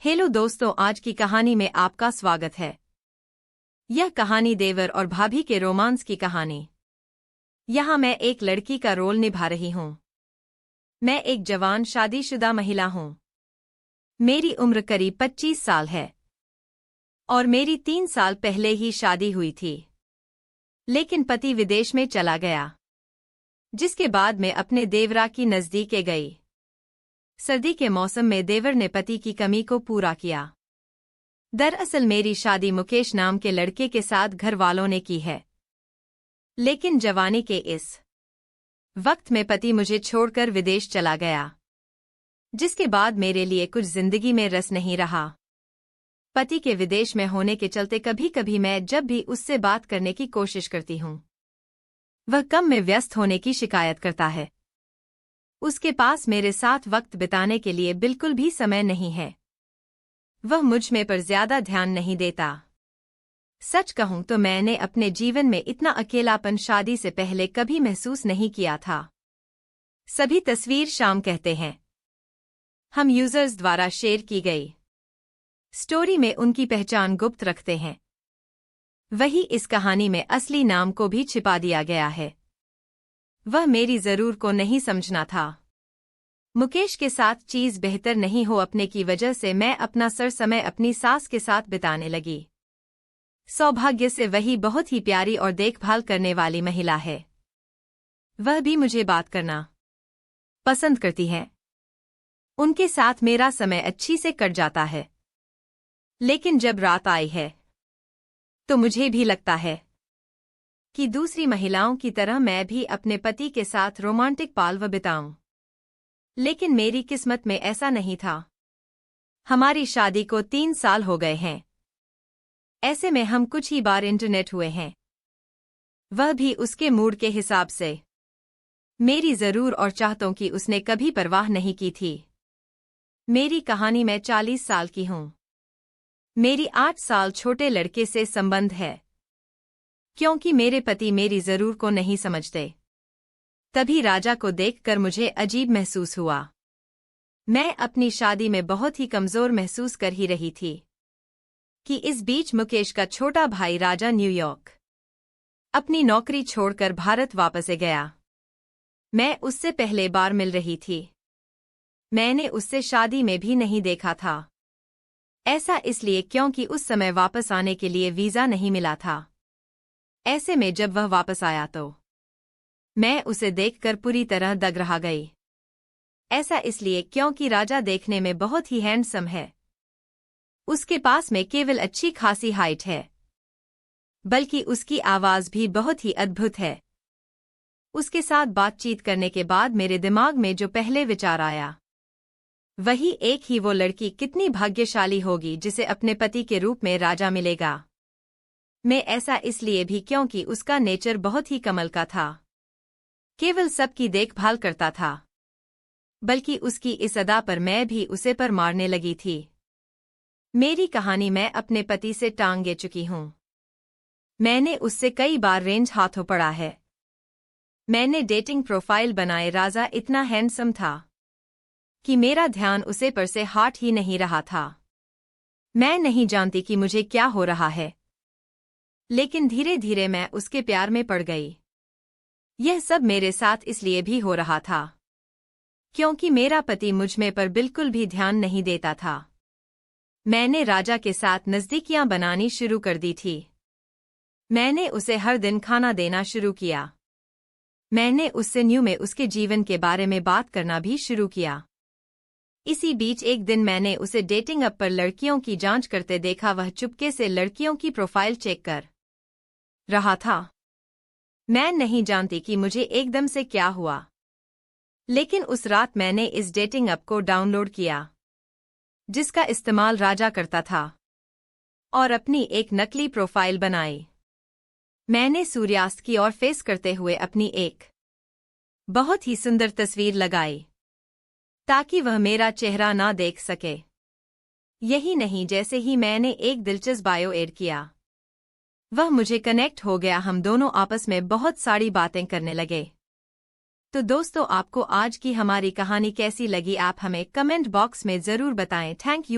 Hello दोस्तों, आज की कहानी में आपका स्वागत है। यह कहानी देवर और भाभी के रोमांस की कहानी। यहाँ मैं एक लड़की का रोल निभा रही हूँ। मैं एक जवान शादीशुदा महिला हूँ। मेरी उम्र करीब 25 साल है और मेरी 3 साल पहले ही शादी हुई थी। लेकिन पति विदेश में चला गया, जिसके बाद मैं अपने देवरा की नज़दीक गई। सर्दी के मौसम में देवर ने पति की कमी को पूरा किया। दरअसल मेरी शादी मुकेश नाम के लड़के के साथ घर वालों ने की है, लेकिन जवानी के इस वक्त में पति मुझे छोड़कर विदेश चला गया, जिसके बाद मेरे लिए कुछ जिंदगी में रस नहीं रहा। पति के विदेश में होने के चलते कभी कभी मैं जब भी उससे बात करने की कोशिश करती हूँ, वह काम में व्यस्त होने की शिकायत करता है। उसके पास मेरे साथ वक्त बिताने के लिए बिल्कुल भी समय नहीं है। वह मुझ में पर ज्यादा ध्यान नहीं देता। सच कहूं तो मैंने अपने जीवन में इतना अकेलापन शादी से पहले कभी महसूस नहीं किया था। सभी तस्वीर शाम कहते हैं, हम यूजर्स द्वारा शेयर की गई स्टोरी में उनकी पहचान गुप्त रखते हैं। वही इस कहानी में असली नाम को भी छिपा दिया गया है। वह मेरी जरूर को नहीं समझना था। मुकेश के साथ चीज बेहतर नहीं हो अपने की वजह से मैं अपना समय अपनी सास के साथ बिताने लगी। सौभाग्य से वही बहुत ही प्यारी और देखभाल करने वाली महिला है। वह भी मुझे बात करना पसंद करती है। उनके साथ मेरा समय अच्छी से कट जाता है। लेकिन जब रात आई है तो मुझे भी लगता है कि दूसरी महिलाओं की तरह मैं भी अपने पति के साथ रोमांटिक पल बिताऊं। लेकिन मेरी किस्मत में ऐसा नहीं था। हमारी शादी को 3 साल हो गए हैं। ऐसे में हम कुछ ही बार इंटरनेट हुए हैं, वह भी उसके मूड के हिसाब से। मेरी जरूर और चाहतों की उसने कभी परवाह नहीं की थी। मेरी कहानी में 40 साल की हूं। मेरी 8 साल छोटे लड़के से संबंध है, क्योंकि मेरे पति मेरी जरूर को नहीं समझते। तभी राजा को देखकर मुझे अजीब महसूस हुआ। मैं अपनी शादी में बहुत ही कमजोर महसूस कर ही रही थी कि इस बीच मुकेश का छोटा भाई राजा न्यूयॉर्क अपनी नौकरी छोड़कर भारत वापस गया। मैं उससे पहले बार मिल रही थी। मैंने उससे शादी में भी नहीं देखा था। ऐसा इसलिए क्योंकि उस समय वापस आने के लिए वीजा नहीं मिला था। ऐसे में जब वह वापस आया तो मैं उसे देखकर पूरी तरह दग रह गई। ऐसा इसलिए क्योंकि राजा देखने में बहुत ही हैंडसम है। उसके पास में केवल अच्छी खासी हाइट है, बल्कि उसकी आवाज भी बहुत ही अद्भुत है। उसके साथ बातचीत करने के बाद मेरे दिमाग में जो पहले विचार आया, वही एक ही वो लड़की कितनी भाग्यशाली होगी जिसे अपने पति के रूप में राजा मिलेगा। मैं ऐसा इसलिए भी क्योंकि उसका नेचर बहुत ही कमाल का था। केवल सबकी देखभाल करता था, बल्कि उसकी इस अदा पर मैं भी उसे पर मारने लगी थी। मेरी कहानी मैं अपने पति से टांग चुकी हूं। मैंने उससे कई बार रेंज हाथों पड़ा है। मैंने डेटिंग प्रोफाइल बनाए। राजा इतना हैंडसम था कि मेरा ध्यान उसे पर से हट ही नहीं रहा था। मैं नहीं जानती कि मुझे क्या हो रहा है, लेकिन धीरे धीरे मैं उसके प्यार में पड़ गई। यह सब मेरे साथ इसलिए भी हो रहा था क्योंकि मेरा पति मुझ में पर बिल्कुल भी ध्यान नहीं देता था। मैंने राजा के साथ नज़दीकियां बनानी शुरू कर दी थी। मैंने उसे हर दिन खाना देना शुरू किया। मैंने उससे न्यू में उसके जीवन के बारे में बात करना भी शुरू किया। इसी बीच एक दिन मैंने उसे डेटिंग ऐप पर लड़कियों की जांच करते देखा। वह चुपके से लड़कियों की प्रोफाइल चेक कर रहा था। मैं नहीं जानती कि मुझे एकदम से क्या हुआ, लेकिन उस रात मैंने इस डेटिंग ऐप को डाउनलोड किया जिसका इस्तेमाल राजा करता था, और अपनी एक नकली प्रोफाइल बनाई। मैंने सूर्यास्त की ओर फेस करते हुए अपनी एक बहुत ही सुंदर तस्वीर लगाई ताकि वह मेरा चेहरा ना देख सके। यही नहीं, जैसे ही मैंने एक दिलचस्प बायो ऐड किया, वह मुझे कनेक्ट हो गया। हम दोनों आपस में बहुत सारी बातें करने लगे। तो दोस्तों, आपको आज की हमारी कहानी कैसी लगी, आप हमें कमेंट बॉक्स में जरूर बताएं। Thank you.